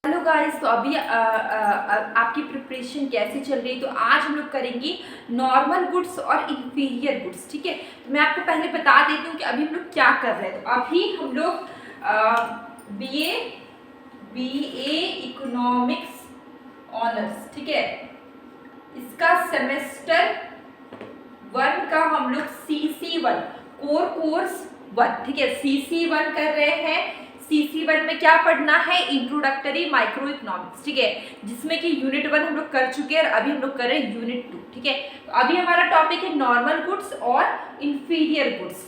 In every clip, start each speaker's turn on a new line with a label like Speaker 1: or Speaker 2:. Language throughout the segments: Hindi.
Speaker 1: हेलो गाइस, तो अभी आपकी प्रिपरेशन कैसे चल रही है। तो आज हम लोग करेंगे नॉर्मल गुड्स और इंफीरियर गुड्स। ठीक है, तो मैं आपको पहले बता देती हूँ कि अभी हम लोग क्या कर रहे हैं। तो अभी हम लोग बीए इकोनॉमिक्स ऑनर्स, ठीक है, इसका सेमेस्टर 1 का हम लोग CC1 कोर्स 1, ठीक है, CC1 कर रहे हैं। CC1 में क्या पढ़ना है? इंट्रोडक्टरी माइक्रो इकोनॉमिक्स, ठीक है, जिसमें कि यूनिट 1 हम लोग कर चुके हैं और अभी हम लोग कर रहे हैं यूनिट 2, ठीक है। तो अभी हमारा टॉपिक है नॉर्मल गुड्स और इंफीरियर गुड्स।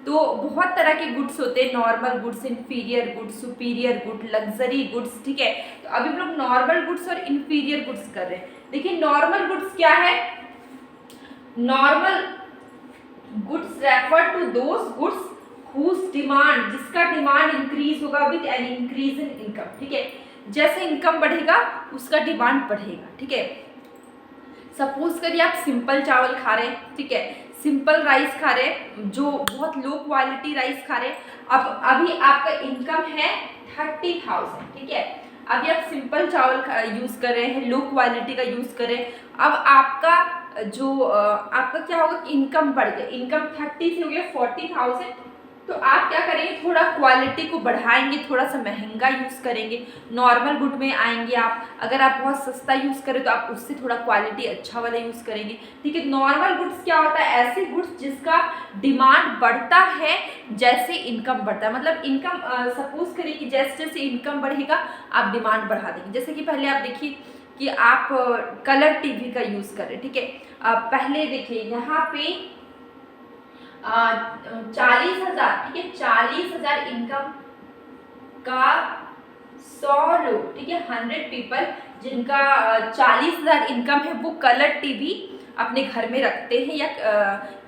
Speaker 1: तो बहुत तरह के गुड्स होते हैं, normal goods, inferior goods, superior good, luxury goods, ठीक है। तो अभी हम लोग नॉर्मल गुड्स और इंफीरियर गुड्स कर रहे हैं। देखिए नॉर्मल गुड्स क्या है। Normal goods refer to those goods whose demand, जिसका डिमांड इंक्रीज होगा with an increase in income, ठीक है। जैसे इनकम बढ़ेगा उसका डिमांड बढ़ेगा, ठीक है। सपोज करिए आप सिंपल चावल खा रहे हैं, ठीक है, सिंपल राइस खा रहे हैं, जो बहुत लो क्वालिटी राइस खा रहे हैं। अब अभी आपका इनकम है 30,000, ठीक है। अभी आप सिंपल चावल यूज कर रहे हैं, लो क्वालिटी का यूज कर रहे हैं। अब आपका आपका क्या होगा कि इनकम बढ़ गया, इनकम 30 से हो गया 40,000। तो आप क्या करेंगे, थोड़ा क्वालिटी को बढ़ाएंगे, थोड़ा सा महंगा यूज़ करेंगे, नॉर्मल गुड में आएंगे आप। अगर आप बहुत सस्ता यूज़ करें तो आप उससे थोड़ा क्वालिटी अच्छा वाला यूज़ करेंगे, ठीक है। नॉर्मल गुड्स क्या होता है? ऐसे गुड्स जिसका डिमांड बढ़ता है जैसे इनकम बढ़ता है। मतलब इनकम सपोज करिए कि जैसे जैसे इनकम बढ़ेगा आप डिमांड बढ़ा देंगे। जैसे कि पहले आप देखिए कि आप कलर टीवी का यूज़ कर रहे हैं, ठीक है। पहले देखिए यहाँ पे 40,000, ठीक है, 40,000 इनकम का 100 लोग, ठीक है, 100 पीपल जिनका 40,000 इनकम है, वो कलर टीवी अपने घर में रखते हैं या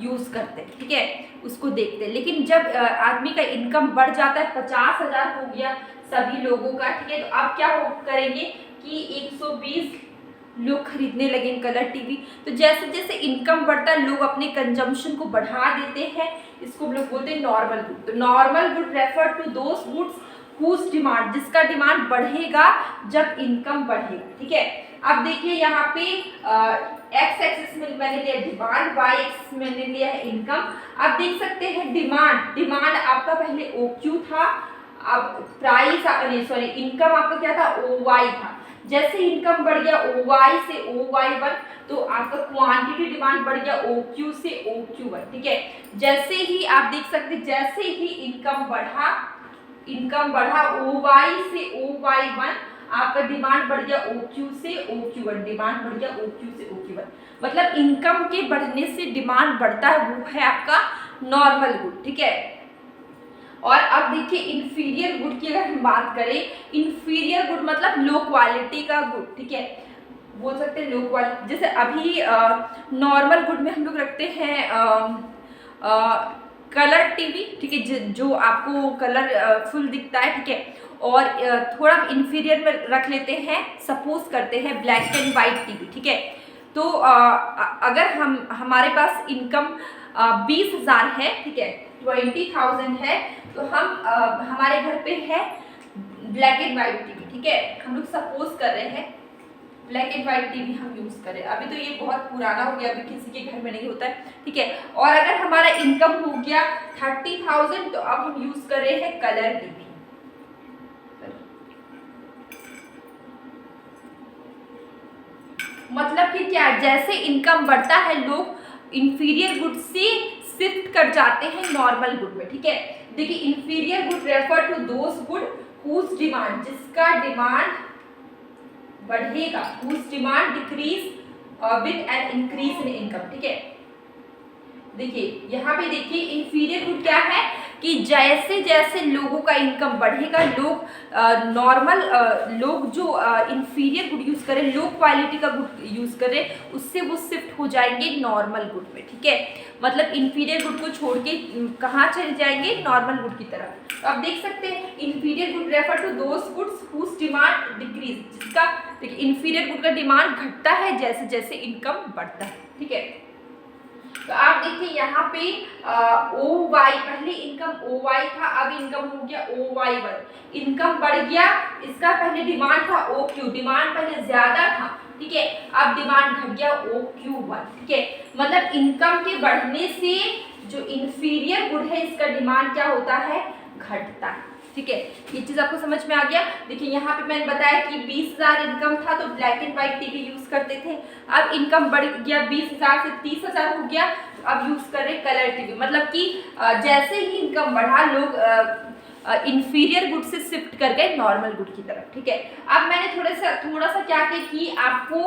Speaker 1: यूज़ करते हैं, ठीक है, उसको देखते हैं। लेकिन जब आदमी का इनकम बढ़ जाता है, 50,000 हो गया सभी लोगों का, ठीक है, तो आप क्या करेंगे कि 120 लोग खरीदने लगे कलर टीवी। तो जैसे जैसे इनकम बढ़ता है लोग अपने कंजम्पशन को बढ़ा देते हैं, इसको हम लोग बोलते हैं नॉर्मल गुड। तो normal good refer to those goods whose demand, जिसका डिमांड बढ़ेगा जब इनकम बढ़ेगा, ठीक है। अब देखिए यहाँ पे एक्स एक्सिस में मैंने लिया डिमांड, वाई एक्सिस में मैंने लिया है इनकम। अब देख सकते हैं डिमांड आपका पहले OQ था, अब प्राइस सॉरी इनकम आपका क्या था? OY था। जैसे इनकम बढ़ गया OY से OY1, तो आपका क्वांटिटी डिमांड बढ़ गया OQ से OQ1, ठीक है। जैसे ही आप देख सकते, जैसे ही इनकम बढ़ा OY से OY1, आपका डिमांड बढ़ गया OQ से OQ1, डिमांड बढ़ गया OQ से OQ1। मतलब इनकम के बढ़ने से डिमांड बढ़ता है, वो है आपका नॉर्मल गुड, ठीक है। और अब देखिए इंफीरियर गुड की अगर हम बात करें, इंफीरियर गुड मतलब लो क्वालिटी का गुड, ठीक है, बोल सकते हैं लो क्वालिटी। जैसे अभी नॉर्मल गुड में हम लोग रखते हैं कलर टीवी, ठीक है, जो आपको कलर फुल दिखता है, ठीक है। और थोड़ा इंफीरियर में रख लेते हैं, सपोज करते हैं ब्लैक एंड वाइट टीवी, ठीक है। तो अगर हमारे पास इनकम 20,000 है, ठीक है, 20,000 है, तो हमारे घर पे है ब्लैक एंड वाइट टीवी, ठीक है। हम लोग सपोज कर रहे हैं ब्लैक एंड वाइट टीवी हम यूज करें। अभी तो ये बहुत पुराना हो गया, अभी किसी के घर में नहीं होता है, ठीक है। और अगर हमारा इनकम हो गया 30,000, तो अब हम यूज कर रहे हैं कलर टीवी। मतलब कि क्या, जैसे इनकम बढ़ता है लोग इंफीरियर गुड से शिफ्ट कर जाते हैं नॉर्मल गुड में, ठीक है। देखिए inferior good refer to those good whose demand, जिसका डिमांड बढ़ेगा, whose demand decrease with an increase in income, ठीक है। देखिए यहाँ पे देखिए इंफीरियर गुड क्या है कि जैसे जैसे लोगों का इनकम बढ़ेगा, लोग नॉर्मल लोग जो इंफीरियर गुड यूज करें, लो क्वालिटी का गुड यूज करें, उससे वो शिफ्ट हो जाएंगे नॉर्मल गुड में, ठीक है। मतलब इंफीरियर गुड को छोड़ के कहाँ चले जाएंगे? नॉर्मल गुड की तरफ। तो आप देख सकते हैं inferior good refer to those goods whose demand decrease, जिसका देखिए इंफीरियर गुड का डिमांड घटता है जैसे जैसे इनकम बढ़ता है, ठीक है। तो आप देखिए यहाँ पे ओ वाई, पहले इनकम ओ वाई था, अब इनकम हो गया ओ वाई वन। इनकम बढ़ गया, इसका पहले डिमांड था ओ क्यू, डिमांड पहले ज्यादा था, ठीक है, अब डिमांड घट गया ओ क्यू वन, ठीक है। मतलब इनकम के बढ़ने से जो इंफीरियर गुड है इसका डिमांड क्या होता है, घटता है, ठीक है। ये चीज आपको समझ में आ गया। देखिए यहाँ पे मैंने बताया कि 20,000 इनकम था तो black and white TV use करते थे, अब इनकम बढ़ गया 20,000 से 30,000 हो गया, अब यूज कर रहे कलर टीवी। मतलब कि जैसे ही इनकम बढ़ा लोग इंफीरियर गुड से शिफ्ट कर गए नॉर्मल गुड की तरफ, ठीक है। अब मैंने थोड़ा सा क्या किया कि आपको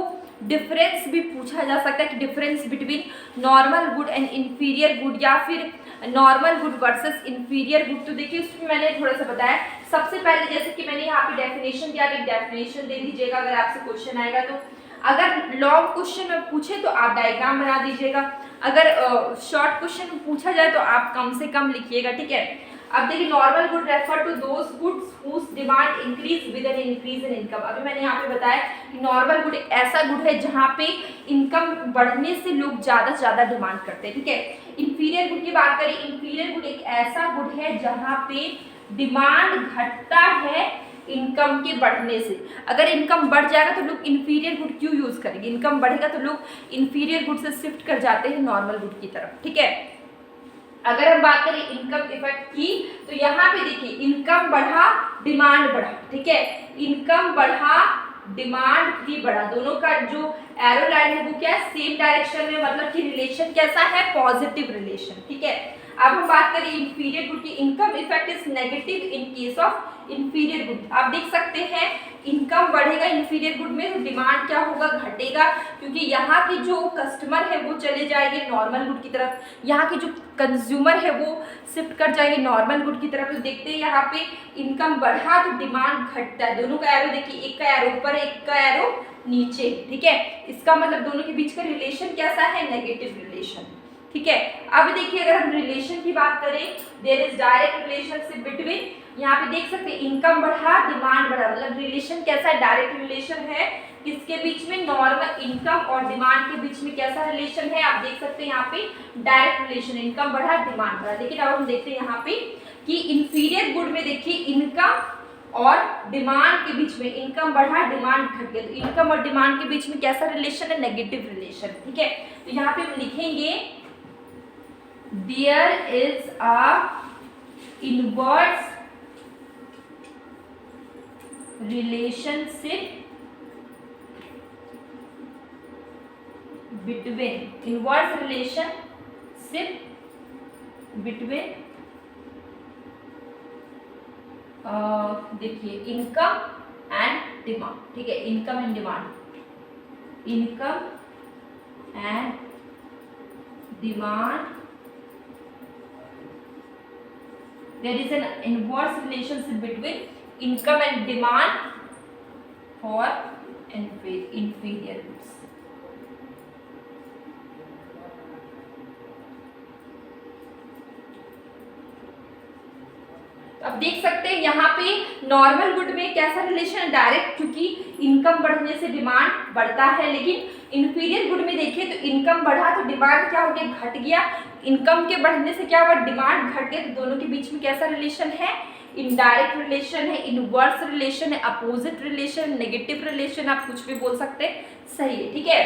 Speaker 1: डिफरेंस भी पूछा जा सकता है कि difference between normal good and inferior good या फिर normal good versus inferior good. तो देखिए उसमें मैंने थोड़ा सा बताया। सबसे पहले जैसे कि मैंने यहाँ पे डेफिनेशन दिया, एक डेफिनेशन दे दीजिएगा अगर आपसे क्वेश्चन आएगा तो। अगर लॉन्ग क्वेश्चन में पूछे तो आप डायग्राम बना दीजिएगा, अगर शॉर्ट क्वेश्चन में पूछा जाए तो आप कम से कम लिखिएगा, ठीक है। अब देखिए normal good refer to those goods whose demand increase with an increase in income. अभी मैंने यहाँ पे बताया कि नॉर्मल गुड ऐसा गुड है जहाँ पे इनकम बढ़ने से लोग ज्यादा से ज्यादा डिमांड करते हैं, ठीक है। इंफीरियर गुड की बात करें, इंफीरियर गुड एक ऐसा गुड है जहाँ पे डिमांड घटता है इनकम के बढ़ने से। अगर इनकम बढ़ जाएगा तो लोग इंफीरियर गुड क्यों यूज करेंगे, इनकम बढ़ेगा तो लोग इंफीरियर गुड से शिफ्ट कर जाते हैं नॉर्मल गुड की तरफ, ठीक है। अगर हम बात करें इनकम इफेक्ट की तो यहाँ पे देखिए इनकम बढ़ा डिमांड बढ़ा, ठीक है, इनकम बढ़ा डिमांड भी बढ़ा, दोनों का जो एरो लाइन है वो क्या है, सेम डायरेक्शन में, मतलब कि रिलेशन कैसा है, पॉजिटिव रिलेशन, ठीक है। अब हम बात करें इंफीरियर गुड की, income effect is negative in case of inferior good. आप देख सकते हैं इनकम बढ़ेगा इंफीरियर गुड में तो डिमांड क्या होगा, घटेगा, क्योंकि यहाँ के जो कस्टमर है वो चले जाएंगे नॉर्मल गुड की तरफ, यहाँ के जो कंज्यूमर है वो शिफ्ट कर जाएंगे नॉर्मल गुड की तरफ। तो देखते हैं यहाँ पे इनकम बढ़ा तो डिमांड घटता है, दोनों का एरो देखिए, एक का एरो ऊपर एक का एरो नीचे, ठीक है। इसका मतलब दोनों के बीच का रिलेशन कैसा है, नेगेटिव रिलेशन, ठीक है। अब देखिए अगर हम रिलेशन की बात करें, there is direct relationship between, यहाँ पे देख सकते हैं इनकम बढ़ा डिमांड बढ़ा, मतलब रिलेशन कैसा है, डायरेक्ट रिलेशन है, किसके बीच में, नॉर्मल इनकम और डिमांड के बीच में कैसा रिलेशन है, आप देख सकते हैं यहाँ पे डायरेक्ट रिलेशन, इनकम बढ़ा डिमांड बढ़ा। लेकिन अब हम देखते हैं यहाँ पे कि इंफीरियर गुड में देखिए इनकम और डिमांड के बीच में, इनकम बढ़ा डिमांड घट गया, तो इनकम और डिमांड के बीच में कैसा रिलेशन है, नेगेटिव रिलेशन, ठीक है। तो यहाँ पे हम लिखेंगे there is a inverse relationship between देखिए इनकम एंड डिमांड, ठीक है, income and demand, income and demand, there is an inverse relationship between income and demand for inferior goods। अब देख सकते हैं यहाँ पे नॉर्मल गुड में कैसा रिलेशन है, डायरेक्ट, क्योंकि इनकम बढ़ने से डिमांड बढ़ता है। लेकिन इंफीरियर गुड में देखिए तो इनकम बढ़ा तो डिमांड क्या हो गया, घट गया, इनकम के बढ़ने से क्या हुआ, डिमांड घट गया, तो दोनों के बीच में कैसा रिलेशन है, इनडायरेक्ट रिलेशन है, इनवर्स रिलेशन है, अपोजिट रिलेशन, नेगेटिव रिलेशन, आप कुछ भी बोल सकते हैं, सही है, ठीक है।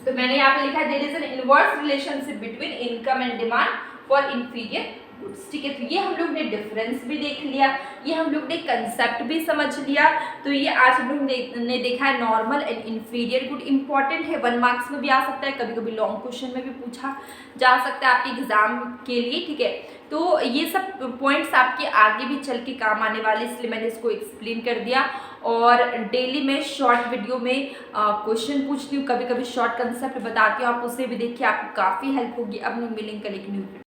Speaker 1: तो मैंने यहाँ पे लिखा है there is an inverse relationship between income and demand for inferior goods, ठीक है। तो ये हम लोग ने डिफरेंस भी देख लिया, ये हम लोग ने कंसेप्ट भी समझ लिया। तो ये आज हम लोग ने देखा है normal and inferior good. Important है, 1 मार्क्स में भी आ सकता है, कभी कभी लॉन्ग क्वेश्चन में भी पूछा जा सकता है आपके एग्जाम के लिए, ठीक है। तो ये सब पॉइंट्स आपके आगे भी चल के काम आने वाले, इसलिए मैंने इसको एक्सप्लेन कर दिया। और डेली मैं शॉर्ट वीडियो में क्वेश्चन पूछती हूँ, कभी कभी शॉर्ट कंसेप्ट बताती हूँ, आप उसे भी देखिए, आपको काफ़ी हेल्प होगी। अब लोग मिलेंगे कल एक न्यू